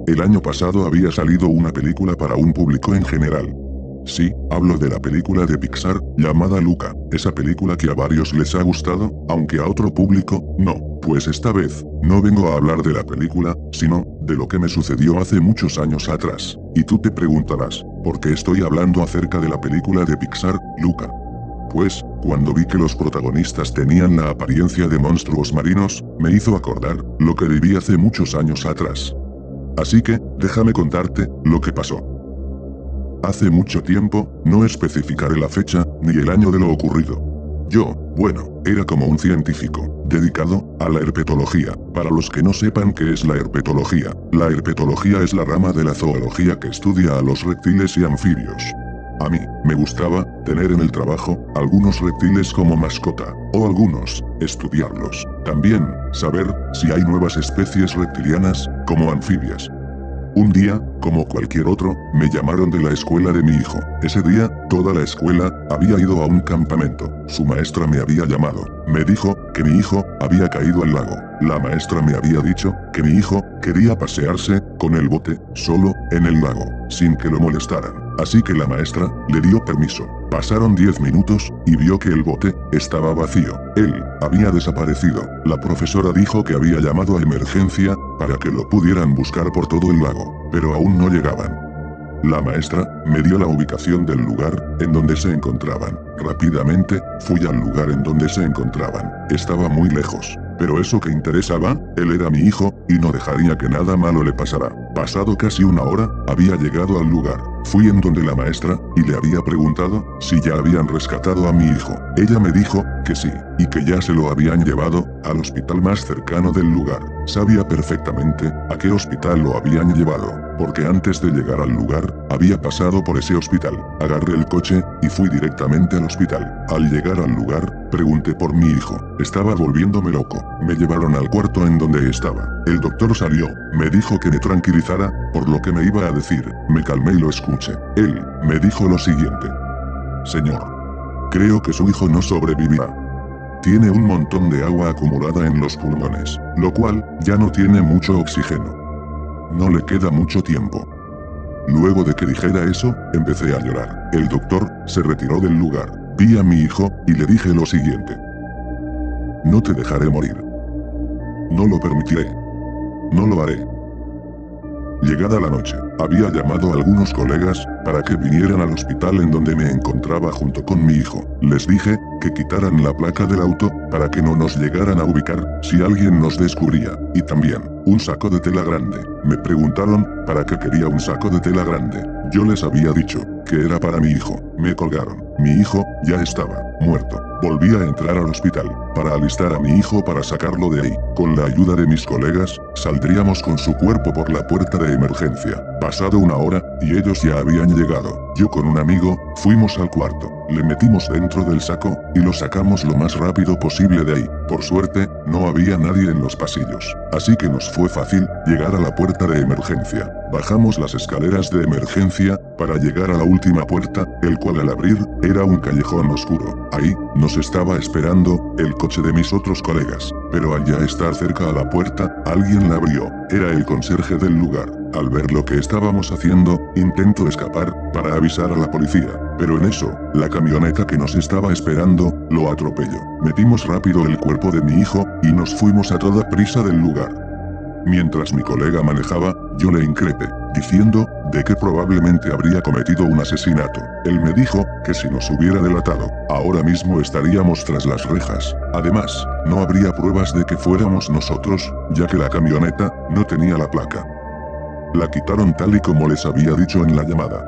El año pasado había salido una película para un público en general. Sí, hablo de la película de Pixar, llamada Luca, esa película que a varios les ha gustado, aunque a otro público, no. Pues esta vez, no vengo a hablar de la película, sino, de lo que me sucedió hace muchos años atrás. Y tú te preguntarás, ¿por qué estoy hablando acerca de la película de Pixar, Luca? Pues, cuando vi que los protagonistas tenían la apariencia de monstruos marinos, me hizo acordar, lo que viví hace muchos años atrás. Así que, déjame contarte, lo que pasó. Hace mucho tiempo, no especificaré la fecha, ni el año de lo ocurrido. Yo, bueno, era como un científico, dedicado, a la herpetología. Para los que no sepan qué es la herpetología es la rama de la zoología que estudia a los reptiles y anfibios. A mí, me gustaba, tener en el trabajo, algunos reptiles como mascota, o algunos, estudiarlos. También, saber, si hay nuevas especies reptilianas, como anfibias. Un día, como cualquier otro, me llamaron de la escuela de mi hijo. Ese día, toda la escuela, había ido a un campamento. Su maestra me había llamado. Me dijo, que mi hijo, había caído al lago. La maestra me había dicho, que mi hijo, quería pasearse, con el bote, solo, en el lago, sin que lo molestaran. Así que la maestra, le dio permiso. Pasaron 10 minutos, y vio que el bote, estaba vacío. Él, había desaparecido. La profesora dijo que había llamado a emergencia, para que lo pudieran buscar por todo el lago, pero aún no llegaban. La maestra, me dio la ubicación del lugar, en donde se encontraban. Rápidamente, fui al lugar en donde se encontraban. Estaba muy lejos. Pero eso que interesaba, él era mi hijo, y no dejaría que nada malo le pasara. Pasado casi una hora, había llegado al lugar. Fui en donde la maestra, y le había preguntado, si ya habían rescatado a mi hijo. Ella me dijo, que sí, y que ya se lo habían llevado, al hospital más cercano del lugar. Sabía perfectamente, a qué hospital lo habían llevado, porque antes de llegar al lugar, había pasado por ese hospital. Agarré el coche, y fui directamente al hospital. Al llegar al lugar, pregunté por mi hijo. Estaba volviéndome loco. Me llevaron al cuarto en donde estaba. El doctor salió, me dijo que me tranquilizara, por lo que me iba a decir. Me calmé y lo escuché. Él, me dijo lo siguiente. Señor, creo que su hijo no sobrevivirá. Tiene un montón de agua acumulada en los pulmones, lo cual, ya no tiene mucho oxígeno. No le queda mucho tiempo. Luego de que dijera eso, empecé a llorar. El doctor, se retiró del lugar. Vi a mi hijo, y le dije lo siguiente. No te dejaré morir. No lo permitiré. No lo haré. Llegada la noche, había llamado a algunos colegas, para que vinieran al hospital en donde me encontraba junto con mi hijo. Les dije, que quitaran la placa del auto, para que no nos llegaran a ubicar, si alguien nos descubría. Y también, un saco de tela grande. Me preguntaron, ¿para qué quería un saco de tela grande? Yo les había dicho, que era para mi hijo. Me colgaron. Mi hijo, ya estaba, muerto. Volví a entrar al hospital, para alistar a mi hijo para sacarlo de ahí. Con la ayuda de mis colegas, saldríamos con su cuerpo por la puerta de emergencia. Pasado una hora, y ellos ya habían llegado. Yo con un amigo, fuimos al cuarto. Le metimos dentro del saco, y lo sacamos lo más rápido posible de ahí. Por suerte, no había nadie en los pasillos. Así que nos fue fácil, llegar a la puerta de emergencia. Bajamos las escaleras de emergencia, para llegar a la última puerta, el cual al abrir, era un callejón oscuro. Ahí, nos estaba esperando, el coche de mis otros colegas. Pero al ya estar cerca a la puerta, alguien la abrió. Era el conserje del lugar. Al ver lo que estábamos haciendo, intento escapar, para avisar a la policía. Pero en eso, la camioneta que nos estaba esperando, lo atropelló. Metimos rápido el cuerpo de mi hijo, y nos fuimos a toda prisa del lugar. Mientras mi colega manejaba, yo le increpé, diciendo, de que probablemente habría cometido un asesinato. Él me dijo, que si nos hubiera delatado, ahora mismo estaríamos tras las rejas. Además, no habría pruebas de que fuéramos nosotros, ya que la camioneta, no tenía la placa. La quitaron tal y como les había dicho en la llamada.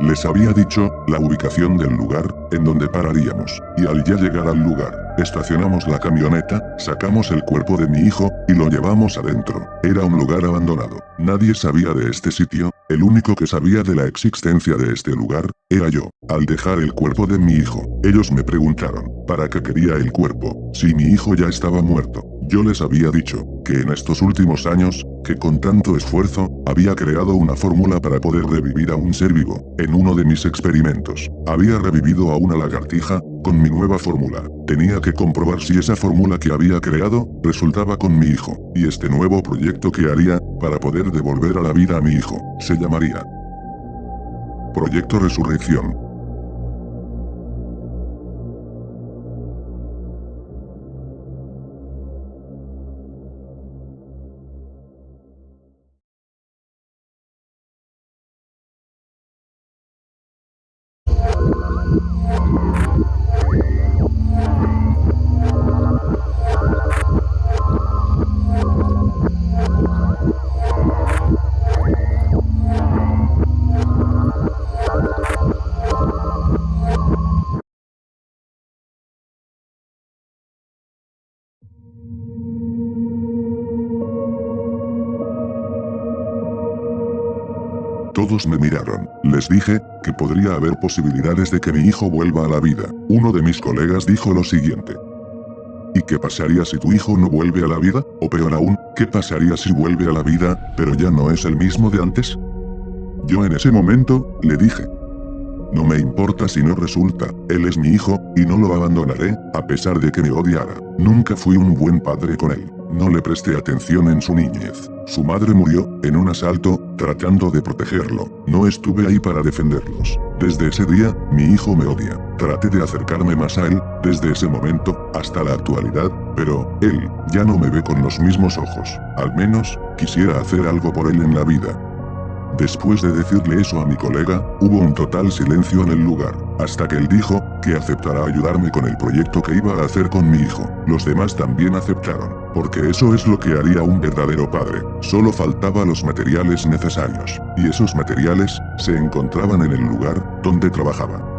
Les había dicho, la ubicación del lugar, en donde pararíamos, y al ya llegar al lugar, estacionamos la camioneta, Sacamos el cuerpo de mi hijo, y lo llevamos adentro. Era un lugar abandonado. Nadie sabía de este sitio, el único que sabía de la existencia de este lugar, era yo. Al dejar el cuerpo de mi hijo, ellos me preguntaron, ¿para qué quería el cuerpo, si mi hijo ya estaba muerto? Yo les había dicho, que en estos últimos años, que con tanto esfuerzo, había creado una fórmula para poder revivir a un ser vivo. En uno de mis experimentos, había revivido a una lagartija, con mi nueva fórmula. Tenía que comprobar si esa fórmula que había creado, resultaba con mi hijo, y este nuevo proyecto que haría, para poder devolver a la vida a mi hijo, se llamaría Proyecto Resurrección. Todos me miraron. Les dije, que podría haber posibilidades de que mi hijo vuelva a la vida. Uno de mis colegas dijo lo siguiente. ¿Y qué pasaría si tu hijo no vuelve a la vida? O peor aún, ¿qué pasaría si vuelve a la vida, pero ya no es el mismo de antes? Yo en ese momento, le dije. No me importa si no resulta, él es mi hijo, y no lo abandonaré, a pesar de que me odiara. Nunca fui un buen padre con él. No le presté atención en su niñez. Su madre murió, en un asalto, tratando de protegerlo. No estuve ahí para defenderlos. Desde ese día, mi hijo me odia. Traté de acercarme más a él, desde ese momento, hasta la actualidad, pero, él, ya no me ve con los mismos ojos. Al menos, quisiera hacer algo por él en la vida. Después de decirle eso a mi colega, hubo un total silencio en el lugar, hasta que él dijo, que aceptará ayudarme con el proyecto que iba a hacer con mi hijo. Los demás también aceptaron, porque eso es lo que haría un verdadero padre. Solo faltaban los materiales necesarios, y esos materiales, se encontraban en el lugar, donde trabajaba.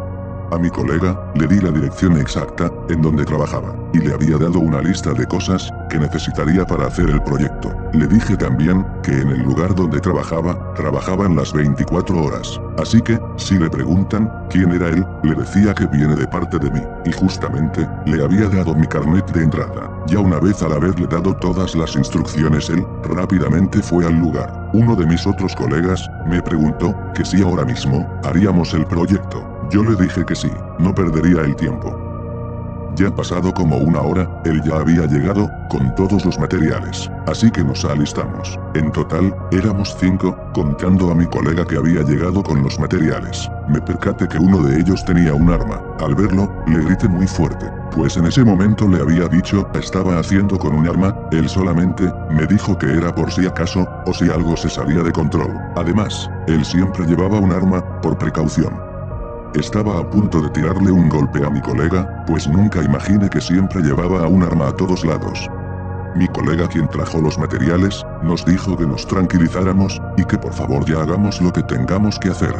A mi colega, le di la dirección exacta, en donde trabajaba, y le había dado una lista de cosas, que necesitaría para hacer el proyecto. Le dije también, que en el lugar donde trabajaban las 24 horas. Así que, si le preguntan, quién era él, le decía que viene de parte de mí, y justamente, le había dado mi carnet de entrada. Ya una vez al haberle dado todas las instrucciones él, rápidamente fue al lugar. Uno de mis otros colegas, me preguntó, que si ahora mismo, haríamos el proyecto. Yo le dije que sí, no perdería el tiempo. Ya pasado como una hora, él ya había llegado, con todos los materiales, así que nos alistamos. En total, éramos 5, contando a mi colega que había llegado con los materiales. Me percaté que uno de ellos tenía un arma. Al verlo, le grité muy fuerte, pues en ese momento le había dicho que estaba haciendo con un arma. Él solamente, me dijo que era por si acaso, o si algo se salía de control. Además, él siempre llevaba un arma, por precaución. Estaba a punto de tirarle un golpe a mi colega, pues nunca imaginé que siempre llevaba un arma a todos lados. Mi colega, quien trajo los materiales, nos dijo que nos tranquilizáramos, y que por favor ya hagamos lo que tengamos que hacer.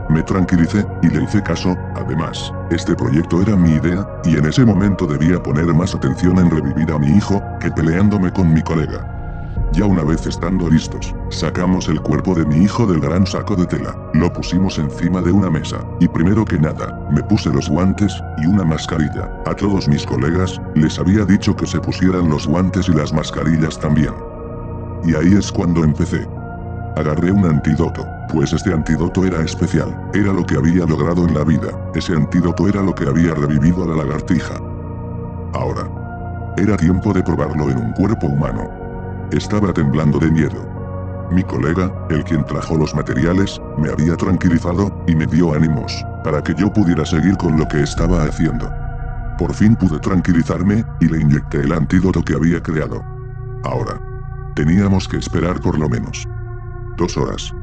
Me tranquilicé, y le hice caso. Además, este proyecto era mi idea, y en ese momento debía poner más atención en revivir a mi hijo, que peleándome con mi colega. Ya una vez estando listos, sacamos el cuerpo de mi hijo del gran saco de tela, lo pusimos encima de una mesa, y primero que nada, me puse los guantes, y una mascarilla. A todos mis colegas, les había dicho que se pusieran los guantes y las mascarillas también. Y ahí es cuando empecé. Agarré un antídoto, pues este antídoto era especial, era lo que había logrado en la vida, ese antídoto era lo que había revivido a la lagartija. Ahora, era tiempo de probarlo en un cuerpo humano. Estaba temblando de miedo. Mi colega, el quien trajo los materiales, me había tranquilizado, y me dio ánimos, para que yo pudiera seguir con lo que estaba haciendo. Por fin pude tranquilizarme, y le inyecté el antídoto que había creado. Ahora, teníamos que esperar por lo menos 2 horas.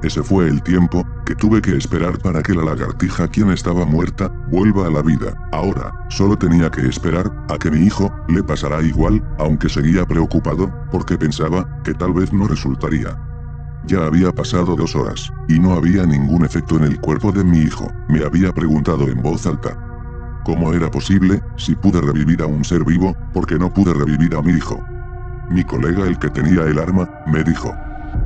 Ese fue el tiempo, que tuve que esperar para que la lagartija, quien estaba muerta, vuelva a la vida. Ahora, solo tenía que esperar, a que mi hijo, le pasara igual, aunque seguía preocupado, porque pensaba, que tal vez no resultaría. Ya había pasado 2 horas, y no había ningún efecto en el cuerpo de mi hijo. Me había preguntado en voz alta. ¿Cómo era posible, si pude revivir a un ser vivo, por qué no pude revivir a mi hijo? Mi colega, el que tenía el arma, me dijo: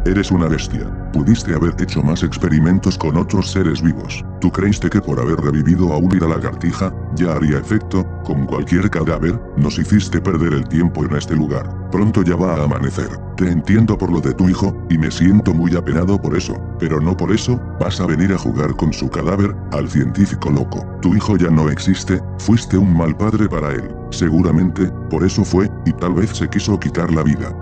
eres una bestia. Pudiste haber hecho más experimentos con otros seres vivos. ¿Tú creíste que por haber revivido a una lagartija, ya haría efecto, con cualquier cadáver? Nos hiciste perder el tiempo en este lugar. Pronto ya va a amanecer. Te entiendo por lo de tu hijo, y me siento muy apenado por eso. Pero no por eso, vas a venir a jugar con su cadáver, al científico loco. Tu hijo ya no existe, fuiste un mal padre para él. Seguramente, por eso fue, y tal vez se quiso quitar la vida.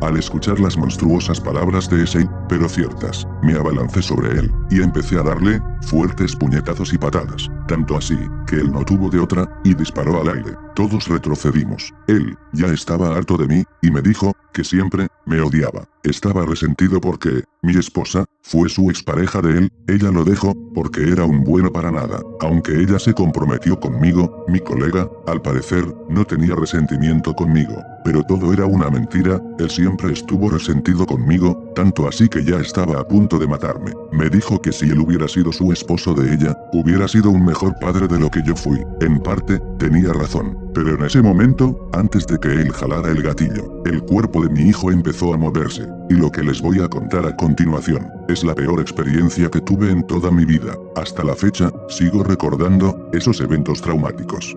Al escuchar las monstruosas palabras de ese, pero ciertas, me abalancé sobre él, y empecé a darle fuertes puñetazos y patadas, tanto así, que él no tuvo de otra, y disparó al aire. Todos retrocedimos. Él, ya estaba harto de mí, y me dijo, que siempre, me odiaba. Estaba resentido porque, mi esposa, fue su expareja de él, ella lo dejó, porque era un bueno para nada. Aunque ella se comprometió conmigo, mi colega, al parecer, no tenía resentimiento conmigo. Pero todo era una mentira, él siempre estuvo resentido conmigo, tanto así que ya estaba a punto de matarme. Me dijo que si él hubiera sido su esposo de ella, hubiera sido un mejor padre de lo que yo fui. En parte, tenía razón. Pero en ese momento, antes de que él jalara el gatillo, el cuerpo de mi hijo empezó a moverse, y lo que les voy a contar a continuación, es la peor experiencia que tuve en toda mi vida. Hasta la fecha, sigo recordando esos eventos traumáticos.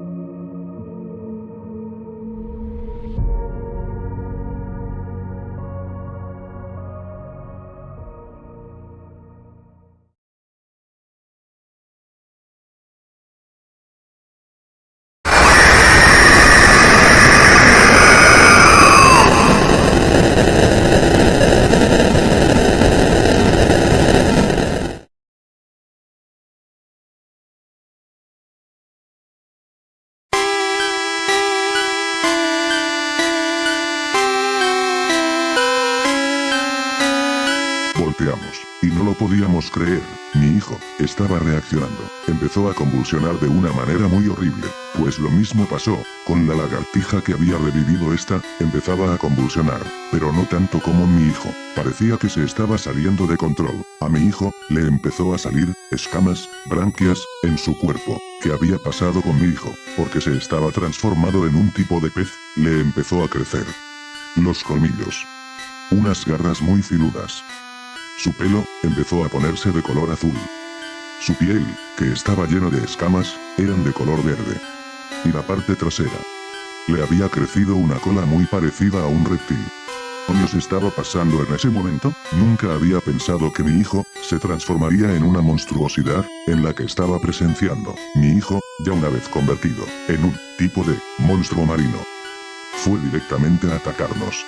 Volteamos, y no lo podíamos creer. Mi hijo estaba reaccionando. Empezó a convulsionar de una manera muy horrible. Pues lo mismo pasó con la lagartija que había revivido. Esta empezaba a convulsionar, pero no tanto como mi hijo. Parecía que se estaba saliendo de control. A mi hijo le empezó a salir escamas, branquias, en su cuerpo. ¿Qué había pasado con mi hijo? Porque se estaba transformado en un tipo de pez. Le empezó a crecer los colmillos, unas garras muy filudas. Su pelo empezó a ponerse de color azul. Su piel, que estaba llena de escamas, eran de color verde. Y la parte trasera, le había crecido una cola muy parecida a un reptil. ¿Qué nos estaba pasando en ese momento? Nunca había pensado que mi hijo se transformaría en una monstruosidad en la que estaba presenciando. Mi hijo, ya una vez convertido en un tipo de monstruo marino, fue directamente a atacarnos.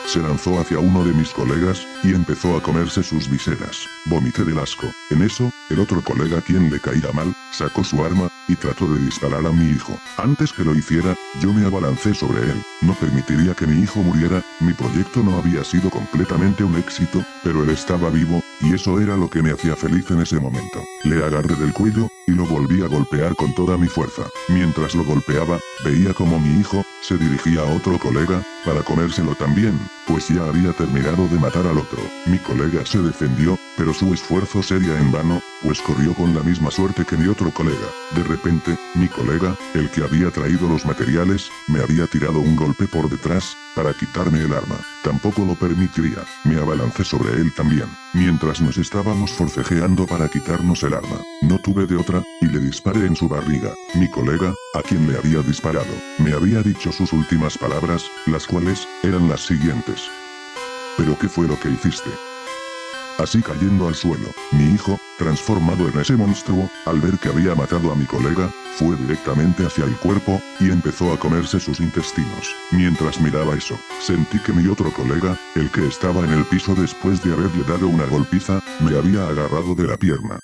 Se lanzó hacia uno de mis colegas, y empezó a comerse sus viseras. Vomité del asco. En eso, el otro colega, quien le caía mal, sacó su arma, y trató de disparar a mi hijo. Antes que lo hiciera, yo me abalancé sobre él. No permitiría que mi hijo muriera. Mi proyecto no había sido completamente un éxito, pero él estaba vivo, y eso era lo que me hacía feliz en ese momento. Le agarré del cuello, y lo volví a golpear con toda mi fuerza. Mientras lo golpeaba, veía como mi hijo se dirigía a otro colega, para comérselo también, pues ya había terminado de matar al otro. Mi colega se defendió, pero su esfuerzo sería en vano, pues corrió con la misma suerte que mi otro colega. De repente, mi colega, el que había traído los materiales, me había tirado un golpe por detrás, para quitarme el arma. Tampoco lo permitiría. Me abalancé sobre él también, mientras nos estábamos forcejeando para quitarnos el arma. No tuve de otra, y le disparé en su barriga. Mi colega, a quien le había disparado, me había dicho sus últimas palabras, las cuales eran las siguientes: ¿pero qué fue lo que hiciste? Así cayendo al suelo, mi hijo, transformado en ese monstruo, al ver que había matado a mi colega, fue directamente hacia el cuerpo, y empezó a comerse sus intestinos. Mientras miraba eso, sentí que mi otro colega, el que estaba en el piso después de haberle dado una golpiza, me había agarrado de la pierna.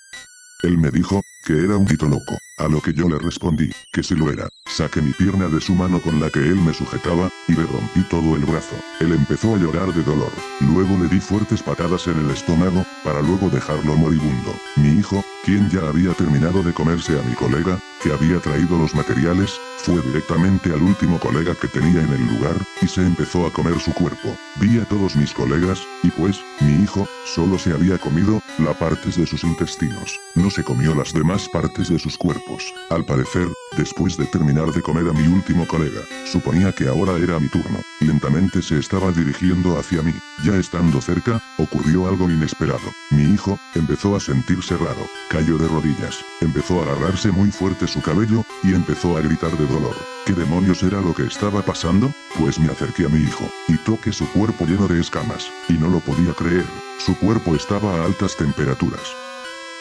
Él me dijo que era un grito loco, a lo que yo le respondí que sí lo era. Saqué mi pierna de su mano con la que él me sujetaba, y le rompí todo el brazo. Él empezó a llorar de dolor. Luego le di fuertes patadas en el estómago, para luego dejarlo moribundo. Mi hijo, quien ya había terminado de comerse a mi colega, que había traído los materiales, fue directamente al último colega que tenía en el lugar, y se empezó a comer su cuerpo. Vi a todos mis colegas, y pues, mi hijo, solo se había comido las partes de sus intestinos. No se comió las demás partes de sus cuerpos. Al parecer, Después de terminar de comer a mi último colega, suponía que ahora era mi turno. Lentamente se estaba dirigiendo hacia mí. Ya estando cerca, ocurrió algo inesperado. Mi hijo empezó a sentirse raro. Cayó de rodillas. Empezó a agarrarse muy fuerte su cabello, y empezó a gritar de dolor. ¿Qué demonios era lo que estaba pasando? Pues me acerqué a mi hijo, y toqué su cuerpo lleno de escamas. Y no lo podía creer. Su cuerpo estaba a altas temperaturas.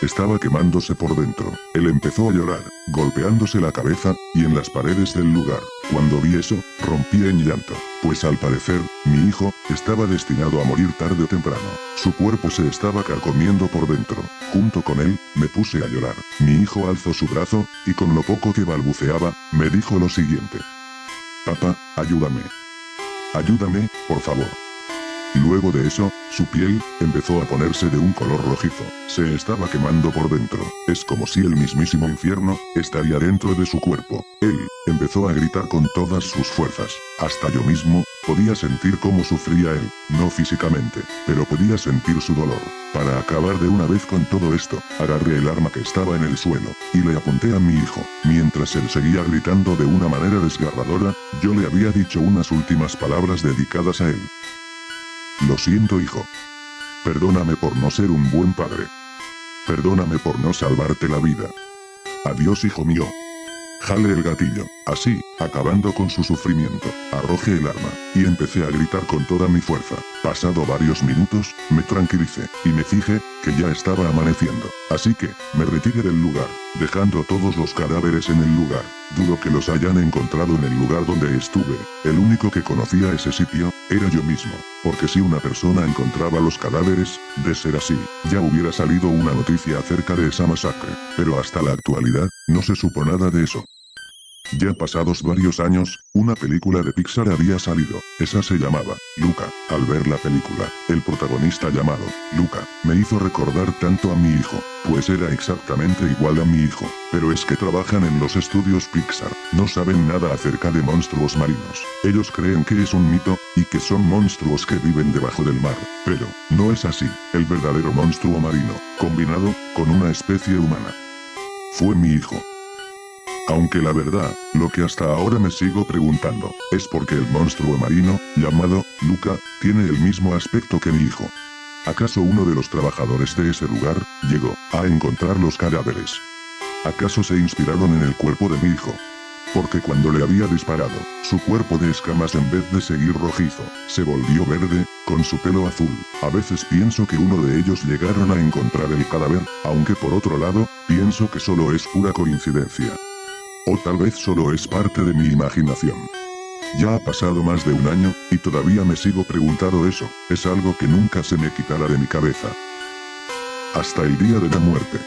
Estaba quemándose por dentro. Él empezó a llorar, golpeándose la cabeza, y en las paredes del lugar. Cuando vi eso, rompí en llanto, pues al parecer, mi hijo, estaba destinado a morir tarde o temprano. Su cuerpo se estaba carcomiendo por dentro. Junto con él, me puse a llorar. Mi hijo alzó su brazo, y con lo poco que balbuceaba, me dijo lo siguiente. Papá, ayúdame. Ayúdame, por favor. Luego de eso, su piel empezó a ponerse de un color rojizo. Se estaba quemando por dentro. Es como si el mismísimo infierno estaría dentro de su cuerpo. Él empezó a gritar con todas sus fuerzas. Hasta yo mismo podía sentir cómo sufría él, no físicamente, pero podía sentir su dolor. Para acabar de una vez con todo esto, agarré el arma que estaba en el suelo y le apunté a mi hijo. Mientras él seguía gritando de una manera desgarradora, yo le había dicho unas últimas palabras dedicadas a él. Lo siento, hijo. Perdóname por no ser un buen padre. Perdóname por no salvarte la vida. Adiós, hijo mío. Jale el gatillo. Así, acabando con su sufrimiento, arrojé el arma, y empecé a gritar con toda mi fuerza. Pasado varios minutos, me tranquilicé, y me fijé, que ya estaba amaneciendo. Así que, me retiré del lugar, dejando todos los cadáveres en el lugar. Dudo que los hayan encontrado en el lugar donde estuve. El único que conocía ese sitio, era yo mismo. Porque si una persona encontraba los cadáveres, de ser así, ya hubiera salido una noticia acerca de esa masacre. Pero hasta la actualidad, no se supo nada de eso. Ya pasados varios años, una película de Pixar había salido. Esa se llamaba Luca. Al ver la película, el protagonista llamado Luca me hizo recordar tanto a mi hijo, pues era exactamente igual a mi hijo. Pero es que trabajan en los estudios Pixar, no saben nada acerca de monstruos marinos. Ellos creen que es un mito, y que son monstruos que viven debajo del mar. Pero, no es así. El verdadero monstruo marino, combinado con una especie humana, fue mi hijo. Aunque la verdad, lo que hasta ahora me sigo preguntando, es por qué el monstruo marino, llamado Luca, tiene el mismo aspecto que mi hijo. ¿Acaso uno de los trabajadores de ese lugar llegó a encontrar los cadáveres? ¿Acaso se inspiraron en el cuerpo de mi hijo? Porque cuando le había disparado, su cuerpo de escamas en vez de seguir rojizo, se volvió verde, con su pelo azul. A veces pienso que uno de ellos llegaron a encontrar el cadáver, aunque por otro lado, pienso que solo es pura coincidencia. O tal vez solo es parte de mi imaginación. Ya ha pasado más de un año, y todavía me sigo preguntando eso. Es algo que nunca se me quitará de mi cabeza. Hasta el día de la muerte.